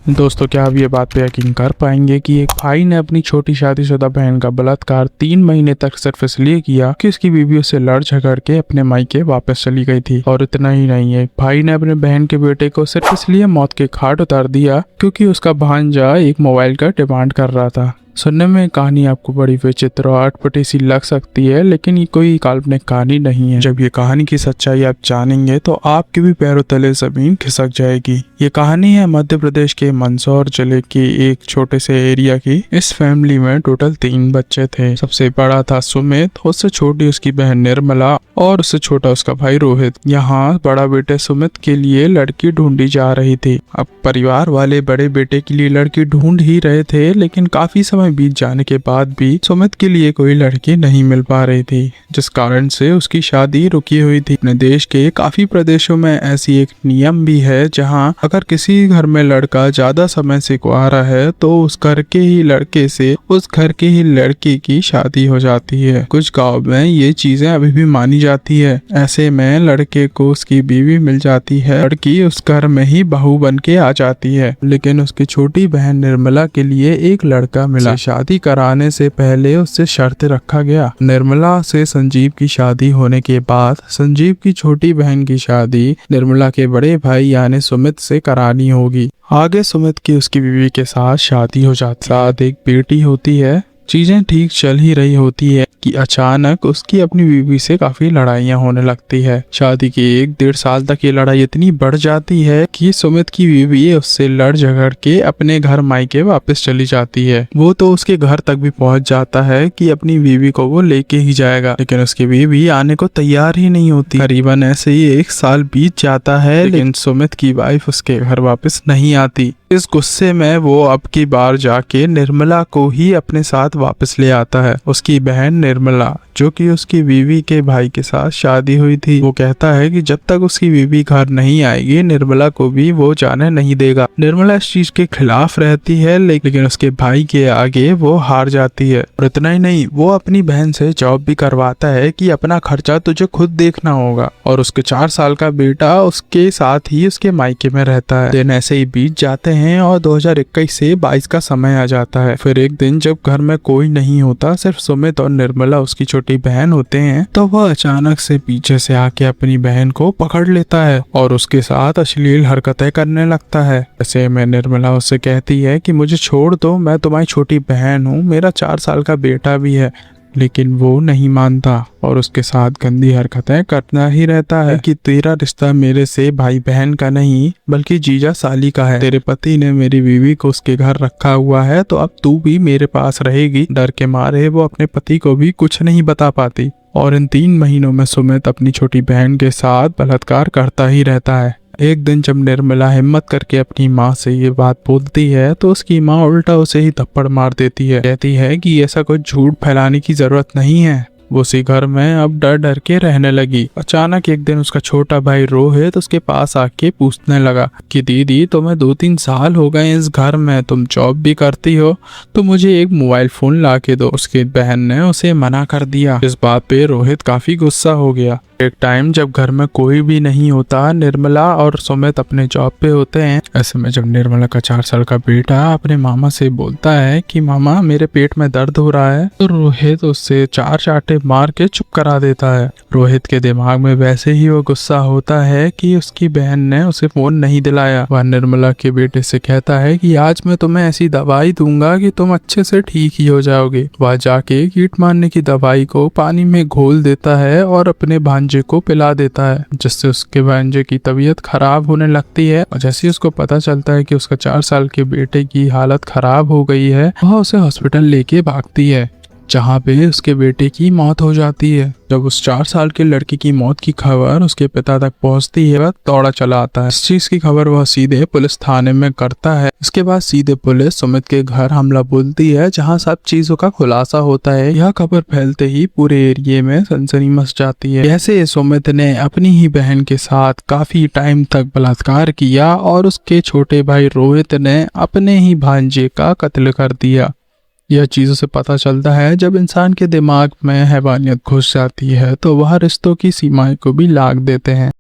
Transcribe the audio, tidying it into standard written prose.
दोस्तों, क्या आप ये बात पे यकीन कर पाएंगे कि एक भाई ने अपनी छोटी शादीशुदा बहन का बलात्कार 3 महीने तक सिर्फ इसलिए किया कि उसकी बीवी उससे लड़ झगड़ के अपने मायके वापस चली गई थी। और इतना ही नहीं, एक भाई ने अपने बहन के बेटे को सिर्फ इसलिए मौत के घाट उतार दिया क्योंकि उसका भांजा एक मोबाइल का डिमांड कर रहा था। सुनने में कहानी आपको बड़ी विचित्र और अटपटी सी लग सकती है, लेकिन ये कोई काल्पनिक कहानी नहीं है। जब ये कहानी की सच्चाई आप जानेंगे तो आपके भी पैरों तले जमीन खिसक जाएगी। ये कहानी है मध्य प्रदेश के मंदसौर जिले के एक छोटे से एरिया की। इस फैमिली में टोटल 3 बच्चे थे। सबसे बड़ा था सुमित, उससे छोटी उसकी बहन निर्मला और उससे छोटा उसका भाई रोहित। यहाँ बड़ा बेटे सुमित के लिए लड़की ढूंढी जा रही थी। अब परिवार वाले बड़े बेटे के लिए लड़की ढूंढ ही रहे थे, लेकिन काफी समय बीत जाने के बाद भी सुमित के लिए कोई लड़की नहीं मिल पा रही थी, जिस कारण से उसकी शादी रुकी हुई थी। अपने देश के काफी प्रदेशों में ऐसी एक नियम भी है जहां अगर किसी घर में लड़का ज्यादा समय से कुंवारा है तो उस घर के ही लड़के से उस घर के ही लड़की की शादी हो जाती है। कुछ गाँव में ये चीजें अभी भी मानी जाती है। ऐसे में लड़के को उसकी बीवी मिल जाती है, लड़की उस घर में ही बहू बन के आ जाती है। लेकिन उसकी छोटी बहन निर्मला के लिए एक लड़का मिला। शादी कराने से पहले उससे शर्त रखा गया। निर्मला से संजीव की शादी होने के बाद संजीव की छोटी बहन की शादी निर्मला के बड़े भाई यानी सुमित से करानी होगी। आगे सुमित की उसकी बीवी के साथ शादी हो जाती है, साथ एक बेटी होती है। चीजें ठीक चल ही रही होती है कि अचानक उसकी अपनी बीवी से काफी लड़ाइयाँ होने लगती है। शादी के 1-1.5 साल तक ये लड़ाई इतनी बढ़ जाती है कि सुमित की बीवी उससे लड़ झगड़ के अपने घर मायके वापस चली जाती है। वो तो उसके घर तक भी पहुंच जाता है कि अपनी बीवी को वो लेके ही जाएगा, लेकिन उसकी बीवी आने को तैयार ही नहीं होती। करीबन ऐसे ही 1 साल बीत जाता है, लेकिन सुमित की वाइफ उसके घर वापस नहीं आती। इस गुस्से में वो अब की बार जाके निर्मला को ही अपने साथ वापस ले आता है। उसकी बहन निर्मला, जो कि उसकी बीवी के भाई के साथ शादी हुई थी, वो कहता है कि जब तक उसकी बीवी घर नहीं आएगी निर्मला को भी वो जाने नहीं देगा। निर्मला इस चीज के खिलाफ रहती है, लेकिन उसके भाई के आगे वो हार जाती है। और इतना ही नहीं, वो अपनी बहन से जॉब भी करवाता है कि अपना खर्चा तुझे खुद देखना होगा। और उसके 4 साल का बेटा उसके साथ ही उसके मायके में रहता है। दिन ऐसे ही बीत जाते हैं और 2021 से 22 का समय आ जाता है। फिर एक दिन जब घर में कोई नहीं होता, सिर्फ सुमित और निर्मला उसकी छोटी बहन होते हैं, तो वह अचानक से पीछे से आके अपनी बहन को पकड़ लेता है और उसके साथ अश्लील हरकतें करने लगता है। ऐसे में निर्मला उससे कहती है कि मुझे छोड़ दो, मैं तुम्हारी छोटी बहन हूँ, मेरा 4 साल का बेटा भी है। लेकिन वो नहीं मानता और उसके साथ गंदी हरकतें करना ही रहता है कि तेरा रिश्ता मेरे से भाई बहन का नहीं बल्कि जीजा साली का है। तेरे पति ने मेरी बीवी को उसके घर रखा हुआ है, तो अब तू भी मेरे पास रहेगी। डर के मारे वो अपने पति को भी कुछ नहीं बता पाती। और इन 3 महीनों में सुमित अपनी छोटी बहन के साथ बलात्कार करता ही रहता है। एक दिन जब निर्मला हिम्मत करके अपनी माँ से ये बात बोलती है तो उसकी माँ उल्टा उसे ही थप्पड़ मार देती है। कहती है कि ऐसा कोई झूठ फैलाने की जरूरत नहीं है। वो उसी घर में अब डर डर के रहने लगी। अचानक एक दिन उसका छोटा भाई रोहित उसके पास आके पूछने लगा कि दीदी, तुम्हें 2-3 साल हो गए इस घर में, तुम जॉब भी करती हो, तो मुझे एक मोबाइल फोन ला के दो। उसकी बहन ने उसे मना कर दिया। इस बात पे रोहित काफी गुस्सा हो गया। एक टाइम जब घर में कोई भी नहीं होता, निर्मला और सुमित अपने जॉब पे होते हैं। ऐसे में जब निर्मला का 4 साल का बेटा अपने मामा से बोलता है कि मामा मेरे पेट में दर्द हो रहा है, तो रोहित उससे 4 चांटे मार के चुप करा देता है। रोहित के दिमाग में वैसे ही वो गुस्सा होता है कि उसकी बहन ने उसे फोन नहीं दिलाया। वह निर्मला के बेटे से कहता है कि आज मैं तुम्हें ऐसी दवाई दूंगा कि तुम अच्छे से ठीक ही हो जाओगे। वह जाके कीट मारने की दवाई को पानी में घोल देता है और अपने भांजे को पिला देता है, जिससे उसके भांजे की तबीयत खराब होने लगती है। और जैसे ही उसको पता चलता है कि उसका 4 साल के बेटे की हालत खराब हो गई है, वह उसे हॉस्पिटल लेके भागती है, जहाँ पे उसके बेटे की मौत हो जाती है। जब उस 4 साल के लड़की की मौत की खबर उसके पिता तक पहुंचती है, वह दौड़ा चला आता है। इस चीज की खबर वह सीधे पुलिस थाने में करता है। इसके बाद सीधे पुलिस सुमित के घर हमला बोलती है, जहां सब चीजों का खुलासा होता है। यह खबर फैलते ही पूरे एरिया में सनसनी मच जाती है। ऐसे सुमित ने अपनी ही बहन के साथ काफी टाइम तक बलात्कार किया और उसके छोटे भाई रोहित ने अपने ही भांजे का कत्ल कर दिया। यह चीजों से पता चलता है जब इंसान के दिमाग में हैवानियत घुस जाती है तो वह रिश्तों की सीमाएं को भी लांघ देते हैं।